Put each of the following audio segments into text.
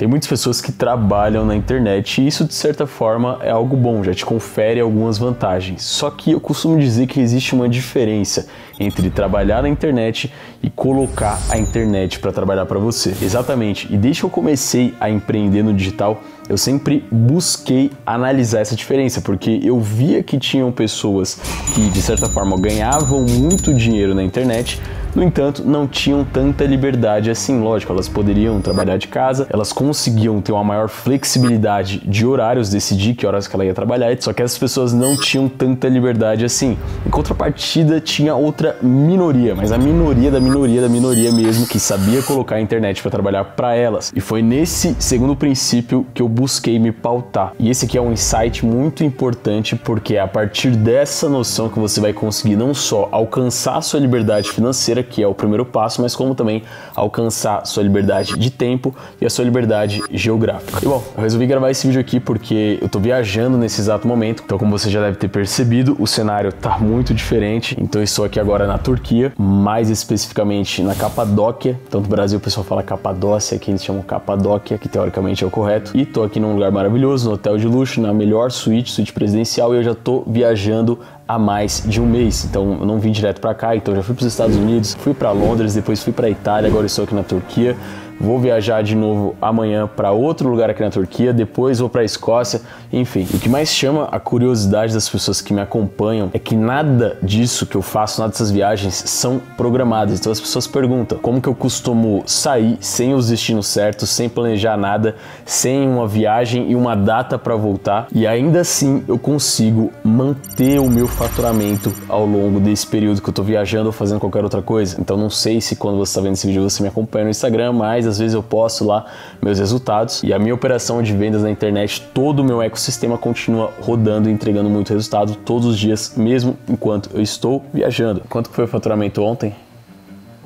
Tem muitas pessoas que trabalham na internet e isso de certa forma é algo bom, já te confere algumas vantagens. Só que eu costumo dizer que existe uma diferença entre trabalhar na internet e colocar a internet para trabalhar para você. Exatamente. E desde que eu comecei a empreender no digital, eu sempre busquei analisar essa diferença, porque eu via que tinham pessoas que de certa forma ganhavam muito dinheiro na internet, no entanto, não tinham tanta liberdade assim. Lógico, elas poderiam trabalhar de casa, elas conseguiam ter uma maior flexibilidade de horários, decidir que horas que ela ia trabalhar, só que essas pessoas não tinham tanta liberdade assim. Em contrapartida, tinha outra minoria, mas a minoria da minoria da minoria mesmo, que sabia colocar a internet para trabalhar para elas. E foi nesse segundo princípio que eu busquei me pautar. E esse aqui é um insight muito importante, porque é a partir dessa noção que você vai conseguir não só alcançar a sua liberdade financeira, que é o primeiro passo, mas como também alcançar sua liberdade de tempo e a sua liberdade geográfica. E bom, eu resolvi gravar esse vídeo aqui porque eu tô viajando nesse exato momento, então como você já deve ter percebido, o cenário tá muito diferente. Então eu estou aqui agora na Turquia, mais especificamente na Capadóquia. Então no Brasil o pessoal fala Capadócia, aqui eles chamam Capadóquia, que teoricamente é o correto. E tô aqui num lugar maravilhoso, no hotel de luxo, na melhor suíte presidencial, e eu já tô viajando há mais de um mês. Então eu não vim direto para cá, então eu já fui para os Estados Unidos, fui para Londres, depois fui para Itália, agora estou aqui na Turquia. Vou viajar de novo amanhã para outro lugar aqui na Turquia, depois vou para a Escócia, enfim. O que mais chama a curiosidade das pessoas que me acompanham é que nada disso que eu faço, nada dessas viagens são programadas. Então as pessoas perguntam como que eu costumo sair sem os destinos certos, sem planejar nada, sem uma viagem e uma data para voltar, e ainda assim eu consigo manter o meu faturamento ao longo desse período que eu tô viajando ou fazendo qualquer outra coisa. Então não sei se quando você está vendo esse vídeo você me acompanha no Instagram, mas às vezes eu posto lá meus resultados, e a minha operação de vendas na internet, todo o meu ecossistema continua rodando e entregando muito resultado todos os dias, mesmo enquanto eu estou viajando. Quanto foi o faturamento ontem?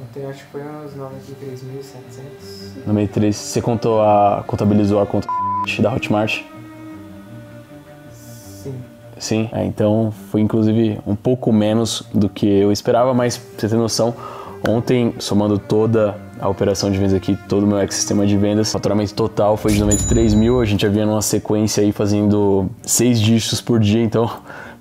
Ontem acho que foi uns 93.700. 93. Você contabilizou a conta da Hotmart? Sim. Sim? Então foi inclusive um pouco menos do que eu esperava, mas pra você ter noção, ontem, somando toda a operação de vendas aqui, todo o meu ecossistema de vendas, o faturamento total foi de 93 mil. A gente já vinha numa sequência aí fazendo 6 dígitos por dia, então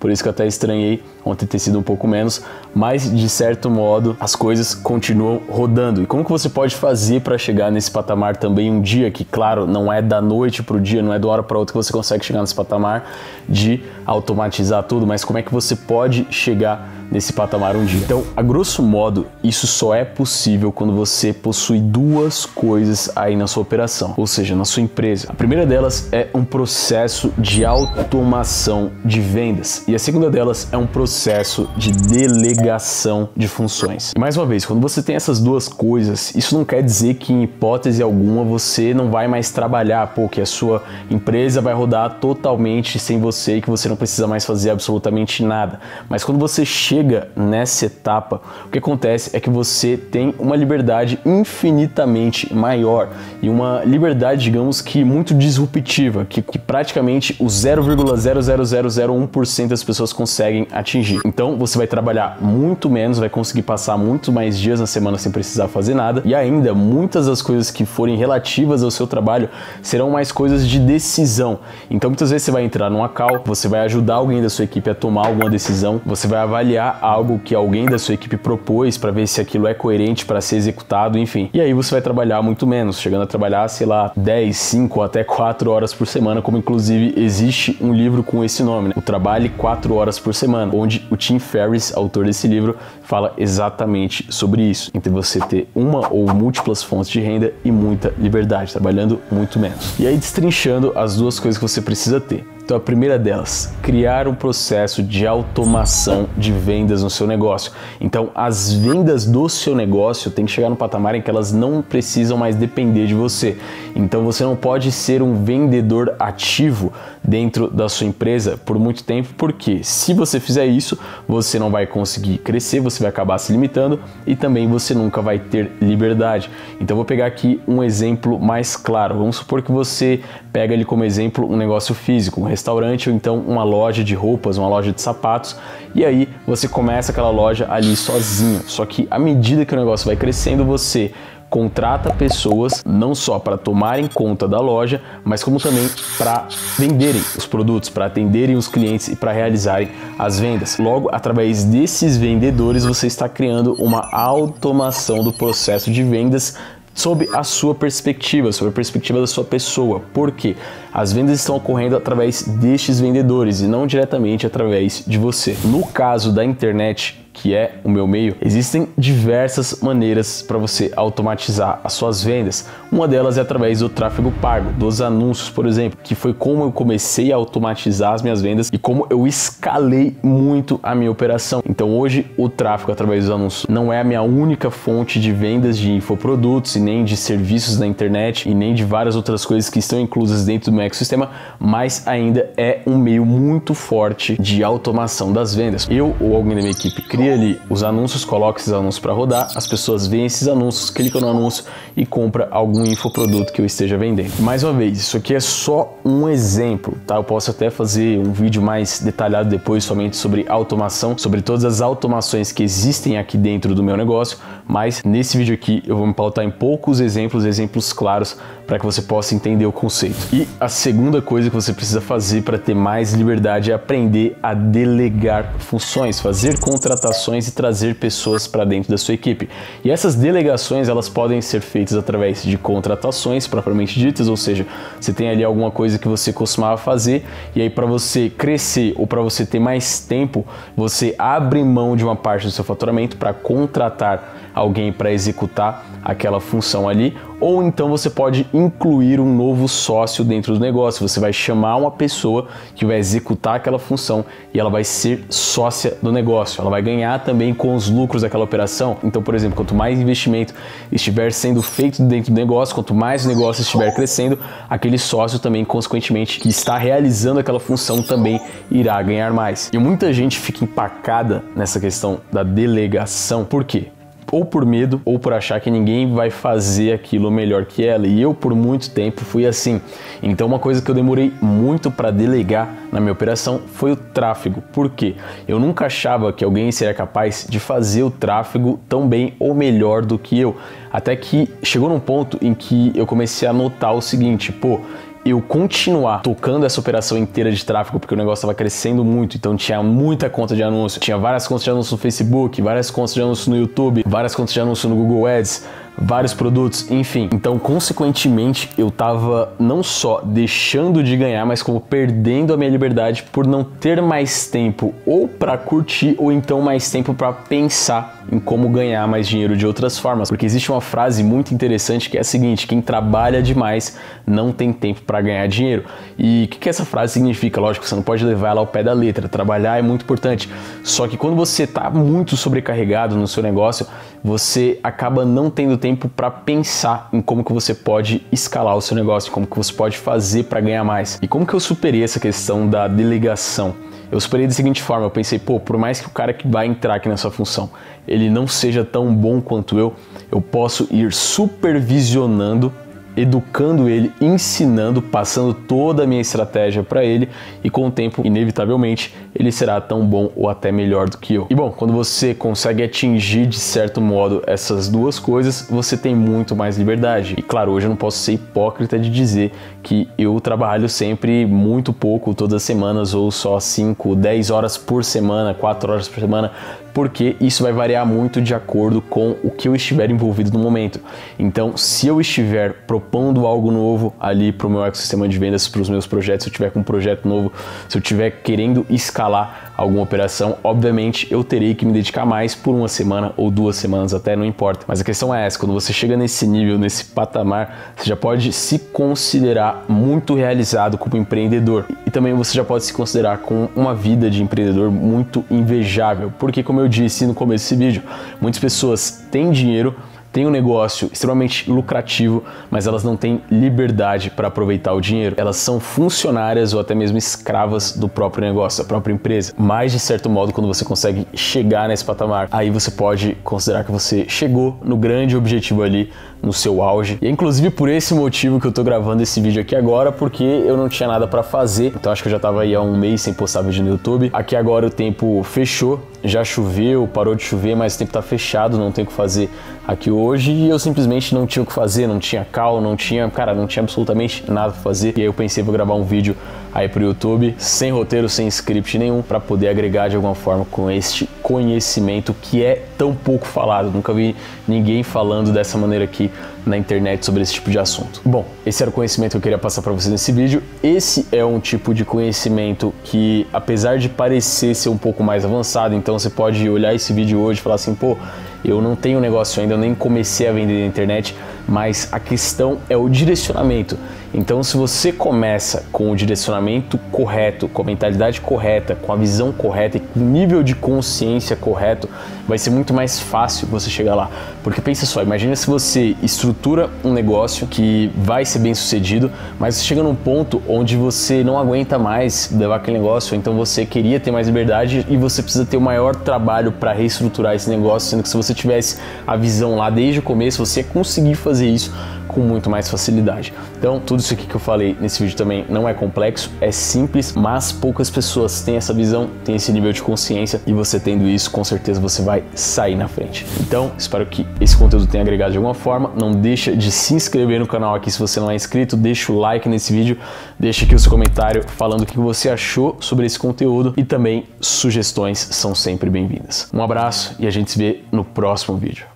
por isso que eu até estranhei ontem ter sido um pouco menos, mas de certo modo as coisas continuam rodando. E como que você pode fazer para chegar nesse patamar também um dia, que claro, não é da noite para o dia, não é de uma hora para outra que você consegue chegar nesse patamar de automatizar tudo, mas como é que você pode chegar nesse patamar um dia? Então, a grosso modo, isso só é possível quando você possui duas coisas aí na sua operação, ou seja, na sua empresa. A primeira delas é um processo de automação de vendas, e a segunda delas é um processo de delegação de funções. E mais uma vez, quando você tem essas duas coisas, isso não quer dizer que em hipótese alguma você não vai mais trabalhar, que a sua empresa vai rodar totalmente sem você e que você não precisa mais fazer absolutamente nada. Mas quando você chega nessa etapa, o que acontece é que você tem uma liberdade infinitamente maior e uma liberdade, digamos que muito disruptiva, que praticamente o 0,00001% das pessoas conseguem atingir. Então você vai trabalhar muito menos, vai conseguir passar muito mais dias na semana sem precisar fazer nada, e ainda muitas das coisas que forem relativas ao seu trabalho serão mais coisas de decisão. Então muitas vezes você vai entrar numa call, você vai ajudar alguém da sua equipe a tomar alguma decisão, você vai avaliar algo que alguém da sua equipe propôs para ver se aquilo é coerente para ser executado, enfim. E aí você vai trabalhar muito menos, chegando a trabalhar, sei lá, 10, 5 até 4 horas por semana, como inclusive existe um livro com esse nome, né? O Trabalhe 4 horas por semana, onde o Tim Ferriss, autor desse livro, fala exatamente sobre isso, entre você ter uma ou múltiplas fontes de renda e muita liberdade, trabalhando muito menos. E aí destrinchando as duas coisas que você precisa ter. Então a primeira delas, criar um processo de automação de vendas no seu negócio. Então as vendas do seu negócio tem que chegar no patamar em que elas não precisam mais depender de você. Então você não pode ser um vendedor ativo dentro da sua empresa por muito tempo, porque se você fizer isso, você não vai conseguir crescer, você vai acabar se limitando e também você nunca vai ter liberdade. Então eu vou pegar aqui um exemplo mais claro. Vamos supor que você pega ali como exemplo um negócio físico, um restaurante ou então uma loja de roupas, uma loja de sapatos, e aí você começa aquela loja ali sozinho. Só que à medida que o negócio vai crescendo, você contrata pessoas não só para tomarem conta da loja, mas como também para venderem os produtos, para atenderem os clientes e para realizarem as vendas. Logo, através desses vendedores, você está criando uma automação do processo de vendas sob a sua perspectiva, sob a perspectiva da sua pessoa. Por quê? As vendas estão ocorrendo através destes vendedores e não diretamente através de você. No caso da internet, que é o meu meio, existem diversas maneiras para você automatizar as suas vendas. Uma delas é através do tráfego pago, dos anúncios, por exemplo, que foi como eu comecei a automatizar as minhas vendas e como eu escalei muito a minha operação. Então hoje o tráfego através dos anúncios não é a minha única fonte de vendas de infoprodutos e nem de serviços na internet e nem de várias outras coisas que estão inclusas dentro do meu ecossistema, mas ainda é um meio muito forte de automação das vendas. Eu ou alguém da minha equipe cria ali os anúncios, coloca esses anúncios para rodar, as pessoas veem esses anúncios, clicam no anúncio e compra algum infoproduto que eu esteja vendendo. Mais uma vez, isso aqui é só um exemplo, tá? Eu posso até fazer um vídeo mais detalhado depois somente sobre automação, sobre todas as automações que existem aqui dentro do meu negócio, mas nesse vídeo aqui eu vou me pautar em poucos exemplos claros para que você possa entender o conceito. E a segunda coisa que você precisa fazer para ter mais liberdade é aprender a delegar funções, fazer contratações e trazer pessoas para dentro da sua equipe. E essas delegações, elas podem ser feitas através de contratações propriamente ditas, ou seja, você tem ali alguma coisa que você costumava fazer e aí para você crescer ou para você ter mais tempo, você abre mão de uma parte do seu faturamento para contratar alguém para executar aquela função ali, ou então você pode incluir um novo sócio dentro do negócio. Você vai chamar uma pessoa que vai executar aquela função e ela vai ser sócia do negócio. Ela vai ganhar também com os lucros daquela operação. Então, por exemplo, quanto mais investimento estiver sendo feito dentro do negócio, quanto mais o negócio estiver crescendo, aquele sócio também, consequentemente, que está realizando aquela função também irá ganhar mais. E muita gente fica empacada nessa questão da delegação. Por quê? Ou por medo, ou por achar que ninguém vai fazer aquilo melhor que ela. E eu, por muito tempo, fui assim. Então, uma coisa que eu demorei muito para delegar na minha operação foi o tráfego. Por quê? Eu nunca achava que alguém seria capaz de fazer o tráfego tão bem ou melhor do que eu. Até que chegou num ponto em que eu comecei a notar o seguinte, pô, eu continuar tocando essa operação inteira de tráfego, porque o negócio estava crescendo muito, então tinha muita conta de anúncio, tinha várias contas de anúncio no Facebook, várias contas de anúncio no YouTube, várias contas de anúncio no Google Ads, vários produtos, enfim. Então, consequentemente, eu tava não só deixando de ganhar, mas como perdendo a minha liberdade por não ter mais tempo ou para curtir ou então mais tempo para pensar em como ganhar mais dinheiro de outras formas. Porque existe uma frase muito interessante que é a seguinte: quem trabalha demais não tem tempo para ganhar dinheiro. E o que essa frase significa? Lógico, você não pode levar ela ao pé da letra. Trabalhar é muito importante. Só que quando você tá muito sobrecarregado no seu negócio, você acaba não tendo tempo para pensar em como que você pode escalar o seu negócio, como que você pode fazer para ganhar mais. E como que eu superei essa questão da delegação? Eu superei da seguinte forma: eu pensei, pô, por mais que o cara que vai entrar aqui nessa função, ele não seja tão bom quanto eu posso ir supervisionando, educando ele, ensinando, passando toda a minha estratégia para ele e com o tempo, inevitavelmente, ele será tão bom ou até melhor do que eu. E bom, quando você consegue atingir de certo modo essas duas coisas, você tem muito mais liberdade. E claro, hoje eu não posso ser hipócrita de dizer que eu trabalho sempre muito pouco, todas as semanas, ou só 5, 10 horas por semana, 4 horas por semana, porque isso vai variar muito de acordo com o que eu estiver envolvido no momento. Então, se eu estiver propondo algo novo ali para o meu ecossistema de vendas, para os meus projetos, se eu estiver com um projeto novo, se eu estiver querendo escalar alguma operação, obviamente eu terei que me dedicar mais por uma semana ou 2 semanas até, não importa. Mas a questão é essa: quando você chega nesse nível, nesse patamar, você já pode se considerar muito realizado como empreendedor. E também você já pode se considerar com uma vida de empreendedor muito invejável, porque, como eu disse no começo desse vídeo, muitas pessoas têm dinheiro, têm um negócio extremamente lucrativo, mas elas não têm liberdade para aproveitar o dinheiro. Elas são funcionárias ou até mesmo escravas do próprio negócio, da própria empresa. Mas, de certo modo, quando você consegue chegar nesse patamar, aí você pode considerar que você chegou no grande objetivo ali, no seu auge. E é inclusive por esse motivo que eu tô gravando esse vídeo aqui agora, porque eu não tinha nada para fazer. Então acho que eu já tava aí há um mês sem postar vídeo no YouTube. Aqui agora o tempo fechou, já choveu, parou de chover, mas o tempo tá fechado, não tem o que fazer aqui hoje. hoje e eu simplesmente não tinha o que fazer, não tinha call, não tinha absolutamente nada pra fazer. E aí eu pensei, vou gravar um vídeo aí pro YouTube, sem roteiro, sem script nenhum, para poder agregar de alguma forma com este conhecimento que é tão pouco falado. Nunca vi ninguém falando dessa maneira aqui na internet sobre esse tipo de assunto. Bom, esse era o conhecimento que eu queria passar para vocês nesse vídeo. Esse é um tipo de conhecimento que, apesar de parecer ser um pouco mais avançado, então você pode olhar esse vídeo hoje e falar assim, pô, eu não tenho negócio ainda, eu nem comecei a vender na internet, mas a questão é o direcionamento. Então, se você começa com o direcionamento correto, com a mentalidade correta, com a visão correta e com o nível de consciência correto, vai ser muito mais fácil você chegar lá. Porque pensa só, imagina se você estrutura um negócio que vai ser bem sucedido, mas você chega num ponto onde você não aguenta mais levar aquele negócio, então você queria ter mais liberdade e você precisa ter o maior trabalho para reestruturar esse negócio, sendo que se você tivesse a visão lá desde o começo, você ia conseguir fazer isso com muito mais facilidade. Então, tudo isso aqui que eu falei nesse vídeo também não é complexo, é simples, mas poucas pessoas têm essa visão, têm esse nível de consciência, e você tendo isso, com certeza você vai sair na frente. Então, espero que esse conteúdo tenha agregado de alguma forma. Não deixa de se inscrever no canal aqui se você não é inscrito, deixa o like nesse vídeo, deixa aqui o seu comentário falando o que você achou sobre esse conteúdo, e também sugestões são sempre bem-vindas. Um abraço e a gente se vê no próximo vídeo.